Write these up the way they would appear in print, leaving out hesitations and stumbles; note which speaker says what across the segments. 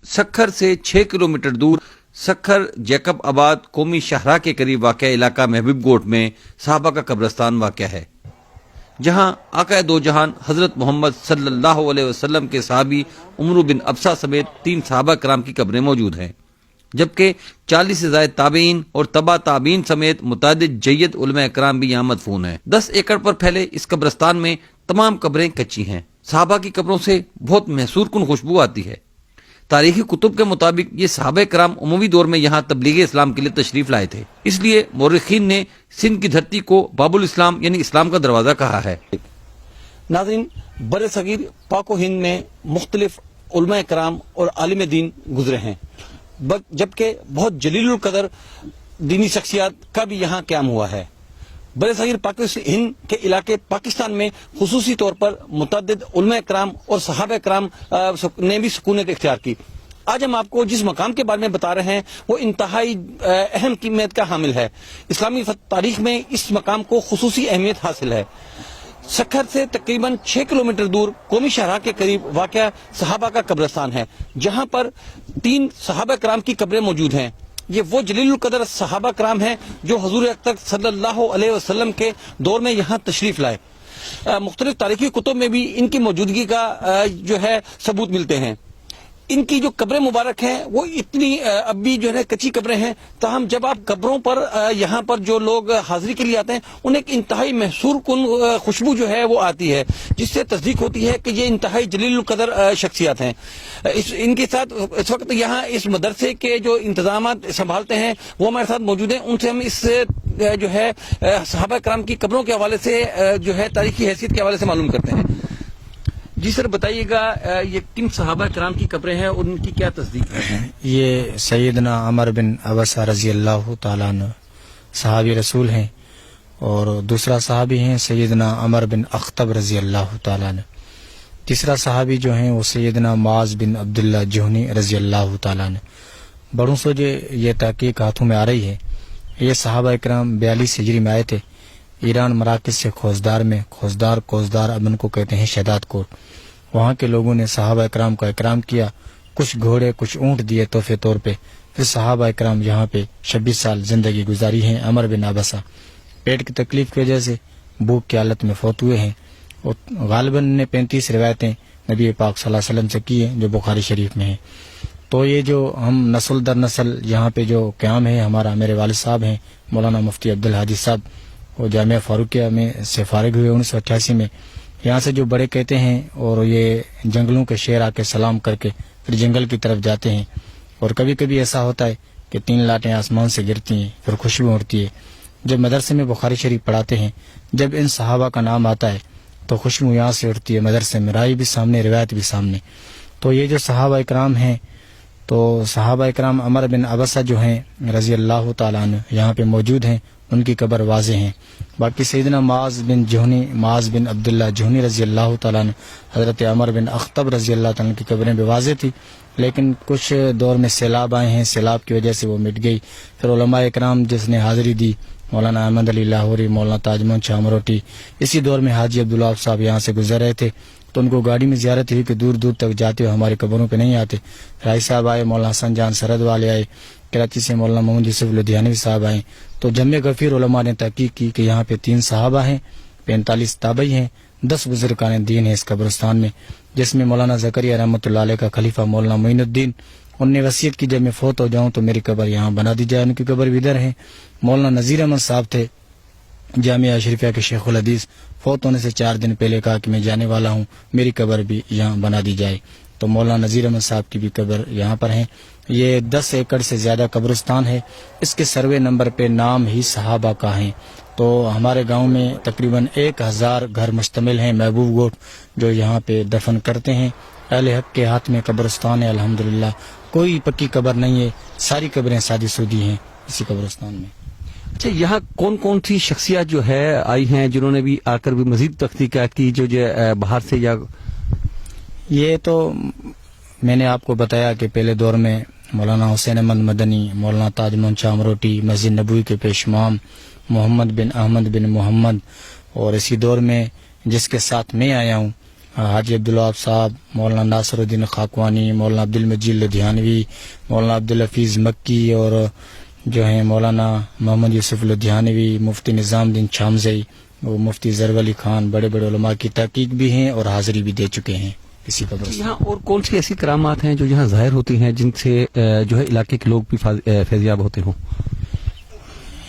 Speaker 1: سکھر سے 6 کلومیٹر دور سکھر جیکب آباد قومی شاہراہ کے قریب واقع علاقہ محبوب گوٹ میں صحابہ کا قبرستان واقع ہے، جہاں آقا دو جہان حضرت محمد صلی اللہ علیہ وسلم کے صحابی عمرو بن ابسہ سمیت 3 صحابہ کرام کی قبریں موجود ہیں، جبکہ 40 سے زائد تابعین اور تبع تابعین سمیت متعدد جید علماء کرام بھی یہاں مدفون ہیں۔ 10 ایکڑ پر پھیلے اس قبرستان میں تمام قبریں کچی ہیں۔ صحابہ کی قبروں سے بہت محسور کن خوشبو آتی ہے۔ تاریخی کتب کے مطابق یہ صحابہ کرام عمومی دور میں یہاں تبلیغ اسلام کے لیے تشریف لائے تھے، اس لیے مورخین نے سندھ کی دھرتی کو باب الاسلام یعنی اسلام کا دروازہ کہا ہے۔
Speaker 2: ناظرین، بر صغیر پاک و ہند میں مختلف علماء کرام اور عالم دین گزرے ہیں، جبکہ بہت جلیل القدر دینی شخصیات کا بھی یہاں قیام ہوا ہے۔ بر صغیر پاک و ہند کے علاقے پاکستان میں خصوصی طور پر متعدد علماء کرام اور صحابہ کرام نے بھی سکونت اختیار کی۔ آج ہم آپ کو جس مقام کے بارے میں بتا رہے ہیں وہ انتہائی اہم قیمت کا حامل ہے۔ اسلامی تاریخ میں اس مقام کو خصوصی اہمیت حاصل ہے۔ سکھر سے تقریباً 6 کلومیٹر دور قومی شاہراہ کے قریب واقع صحابہ کا قبرستان ہے، جہاں پر 3 صحابہ کرام کی قبریں موجود ہیں۔ یہ وہ جلیل القدر صحابہ کرام ہیں جو حضور اکرم صلی اللہ علیہ وسلم کے دور میں یہاں تشریف لائے۔ مختلف تاریخی کتب میں بھی ان کی موجودگی کا جو ہے ثبوت ملتے ہیں۔ ان کی جو قبریں مبارک ہیں وہ اتنی اب بھی جو ہے کچی قبریں ہیں، تاہم جب آپ قبروں پر یہاں پر جو لوگ حاضری کے لیے آتے ہیں انہیں ایک انتہائی محسور کن خوشبو جو ہے وہ آتی ہے، جس سے تصدیق ہوتی ہے کہ یہ انتہائی جلیل القدر شخصیات ہیں۔ ان کے ساتھ اس وقت یہاں اس مدرسے کے جو انتظامات سنبھالتے ہیں وہ ہمارے ساتھ موجود ہیں، ان سے ہم اس جو ہے صحابہ کرام کی قبروں کے حوالے سے جو ہے تاریخی حیثیت کے حوالے سے معلوم کرتے ہیں۔ جی سر، بتائیے گا یہ کن صحابہ کرام کی قبریں ہیں اور ان کی کیا تصدیق ہے؟
Speaker 3: یہ سیدنا عمر بن ابسہ رضی اللہ تعالیٰ عنہ صحابی رسول ہیں، اور دوسرا صحابی ہیں سیدنا عمر بن اخطب رضی اللہ تعالیٰ عنہ۔ تیسرا صحابی جو ہیں وہ سیدنا معاذ بن عبداللہ جہنی رضی اللہ تعالیٰ عنہ۔ بڑوں سے جو یہ تحقیق ہاتھوں میں آ رہی ہے، یہ صحابہ اکرام 42 ہجری میں آئے تھے ایران مراکز سے خوزدار میں۔ کوزدار اب ان کو کہتے ہیں شہداد کوٹ۔ وہاں کے لوگوں نے صحابہ اکرام کا اکرام کیا، کچھ گھوڑے کچھ اونٹ دیے تحفے طور پہ۔ پھر صحابہ اکرام یہاں پہ 26 سال زندگی گزاری ہیں۔ عمر بن ابسہ پیٹ کی تکلیف کی وجہ سے بھوک کی حالت میں فوت ہوئے ہیں، اور غالباً نے 35 روایتیں نبی پاک صلی اللہ علیہ وسلم سے کی ہیں جو بخاری شریف میں ہیں۔ تو یہ جو ہم نسل در نسل یہاں پہ جو قیام ہے ہمارا، میرے والد صاحب ہیں مولانا مفتی عبدالحادی صاحب، وہ جامعہ فاروقیہ میں سے فارغ ہوئے 1988 میں۔ یہاں سے جو بڑے کہتے ہیں اور یہ جنگلوں کے شیر آ کے سلام کر کے پھر جنگل کی طرف جاتے ہیں، اور کبھی کبھی ایسا ہوتا ہے کہ 3 لاٹیں آسمان سے گرتی ہیں، پھر خوشبو اڑتی ہے۔ جب مدرسے میں بخاری شریف پڑھاتے ہیں، جب ان صحابہ کا نام آتا ہے تو خوشبو یہاں سے اڑتی ہے، مدرسے میں رائی بھی سامنے، روایت بھی سامنے۔ تو یہ جو صحابہ اکرام ہیں، تو صحابہ اکرام عمر بن ابسہ جو ہیں رضی اللہ تعالیٰ عنہ یہاں پہ موجود ہیں، ان کی قبر واضح ہیں۔ باقی سیدنا معاذ بن عبداللہ جہنی رضی اللہ تعالیٰ عنہ، حضرت عمر بن اخطب رضی اللہ تعالیٰ عنہ کی قبریں بھی واضح تھی، لیکن کچھ دور میں سیلاب آئے ہیں، سیلاب کی وجہ سے وہ مٹ گئی۔ پھر علماء اکرام جس نے حاضری دی، مولانا احمد علی لاہوری، مولانا تاج محمد شاہ مروٹی، اسی دور میں حاجی عبداللہ صاحب یہاں سے گزر رہے تھے، تو ان کو گاڑی میں زیارت ہوئی کہ دور دور تک جاتے ہوئے ہماری قبروں پہ نہیں آتے۔ رائی صاحب آئے، مولانا حسن جان سرد والے آئے، کراچی سے مولانا محمد یوسف لدھیانوی صاحب آئے، تو جمع غفیر علماء نے تحقیق کی کہ یہاں پہ 3 صحابہ ہیں، 45 تابعی ہیں، 10 بزرگان دین ہیں اس قبرستان میں، جس میں مولانا زکریا رحمۃ اللہ علیہ کا خلیفہ مولانا معین الدین، ان نے وصیت کی جب میں فوت ہو جاؤں تو میری قبر یہاں بنا دی جائے، ان کی قبر بھی ادھر ہے۔ مولانا نذیر احمد صاحب تھے جامعہ اشرفیہ کے شیخ الحدیث، فوت ہونے سے 4 دن پہلے کہا کہ میں جانے والا ہوں، میری قبر بھی یہاں بنا دی جائے، تو مولانا نذیر احمد صاحب کی بھی قبر یہاں پر ہیں۔ یہ 10 ایکڑ سے زیادہ قبرستان ہے، اس کے سروے نمبر پہ نام ہی صحابہ کا ہیں۔ تو ہمارے گاؤں میں تقریباً 1000 گھر مشتمل ہیں محبوب گوٹ جو یہاں پہ دفن کرتے ہیں۔ اہل حق کے ہاتھ میں قبرستان ہے، الحمدللہ کوئی پکی قبر نہیں ہے، ساری قبریں سادی سودی ہیں اسی قبرستان میں۔
Speaker 2: اچھا، یہاں کون کون سی شخصیات جو ہے آئی ہیں جنہوں نے بھی آ کر بھی مزید تحقیقات کی جو باہر سے؟ یا
Speaker 3: یہ تو میں نے آپ کو بتایا کہ پہلے دور میں مولانا حسین احمد مدنی، مولانا تاج محمد شاہ مروٹی، مسجد نبوی کے پیش امام محمد بن احمد بن محمد، اور اسی دور میں جس کے ساتھ میں آیا ہوں حاجی عبدالوہاب صاحب، مولانا ناصر الدین خاکوانی، مولانا عبد المجید لدھیانوی، مولانا عبدالحفیظ مکی اور جو ہیں مولانا محمد یوسف لدھیانوی، مفتی نظام الدین چھامزئی، وہ مفتی ضرور علی خان، بڑے بڑے علماء کی تحقیق بھی ہیں اور حاضری بھی دے چکے ہیں کسی قبرستان۔
Speaker 4: یہاں اور کون سی ایسی کرامات ہیں جو یہاں ظاہر ہوتی ہیں جن سے جو ہے علاقے کے لوگ بھی فیضیاب ہوتے ہوں؟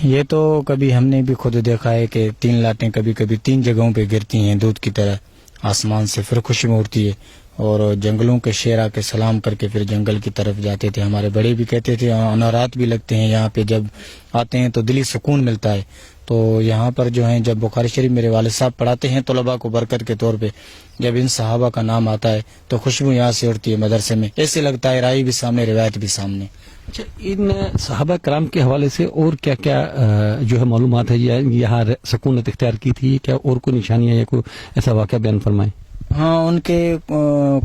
Speaker 3: یہ تو کبھی ہم نے بھی خود دیکھا ہے کہ 3 لاٹیں کبھی کبھی 3 جگہوں پہ گرتی ہیں دودھ کی طرح آسمان سے، پھر خوشبو اڑتی ہے، اور جنگلوں کے شیر آ کے سلام کر کے پھر جنگل کی طرف جاتے تھے۔ ہمارے بڑے بھی کہتے تھے انارات بھی لگتے ہیں یہاں پہ، جب آتے ہیں تو دلی سکون ملتا ہے۔ تو یہاں پر جو ہیں جب بخاری شریف میرے والد صاحب پڑھاتے ہیں طلباء کو برکت کے طور پہ، جب ان صحابہ کا نام آتا ہے تو خوشبو یہاں سے اڑتی ہے مدرسے میں، ایسے لگتا ہے رائی بھی سامنے، روایت بھی سامنے۔
Speaker 4: اچھا، ان صحابہ کرام کے حوالے سے اور کیا کیا جو ہے معلومات ہے؟ یہاں سکونت اختیار کی تھی کیا؟ اور کوئی نشانیاں یا کوئی ایسا واقعہ بیان فرمائیں۔
Speaker 3: ہاں، ان کے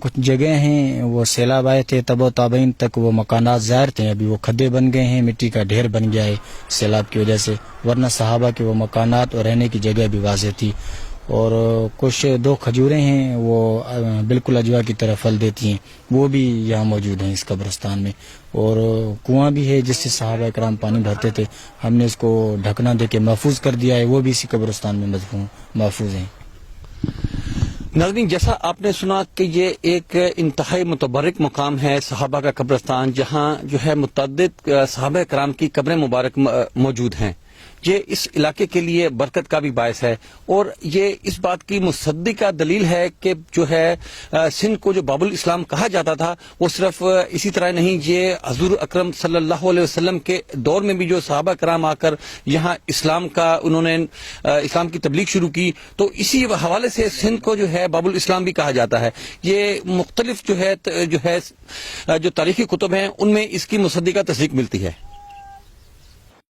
Speaker 3: کچھ جگہ ہیں، وہ سیلاب آئے تھے تب و تابعین تک وہ مکانات ظاہر تھے، ابھی وہ کھڈے بن گئے ہیں، مٹی کا ڈھیر بن گیا ہے سیلاب کی وجہ سے، ورنہ صحابہ کے وہ مکانات اور رہنے کی جگہ بھی واضح تھی۔ اور کچھ 2 کھجوریں ہیں وہ بالکل اجوا کی طرح پھل دیتی ہیں، وہ بھی یہاں موجود ہیں اس قبرستان میں۔ اور کنواں بھی ہے جس سے صحابہ کرام پانی بھرتے تھے، ہم نے اس کو ڈھکنا دے کے محفوظ کر دیا ہے، وہ بھی اسی قبرستان میں محفوظ ہیں۔
Speaker 4: ناظرین، جیسا آپ نے سنا کہ یہ ایک انتہائی متبرک مقام ہے صحابہ کا قبرستان، جہاں جو ہے متعدد صحابہ کرام کی قبریں مبارک موجود ہیں۔ یہ اس علاقے کے لیے برکت کا بھی باعث ہے، اور یہ اس بات کی مصدقہ دلیل ہے کہ جو ہے سندھ کو جو باب الاسلام کہا جاتا تھا وہ صرف اسی طرح نہیں، یہ حضور اکرم صلی اللہ علیہ وسلم کے دور میں بھی جو صحابہ کرام آ کر یہاں اسلام کا انہوں نے اسلام کی تبلیغ شروع کی، تو اسی حوالے سے سندھ کو جو ہے باب الاسلام بھی کہا جاتا ہے۔ یہ مختلف جو ہے جو تاریخی کتب ہیں ان میں اس کی مصدقہ تصدیق ملتی ہے۔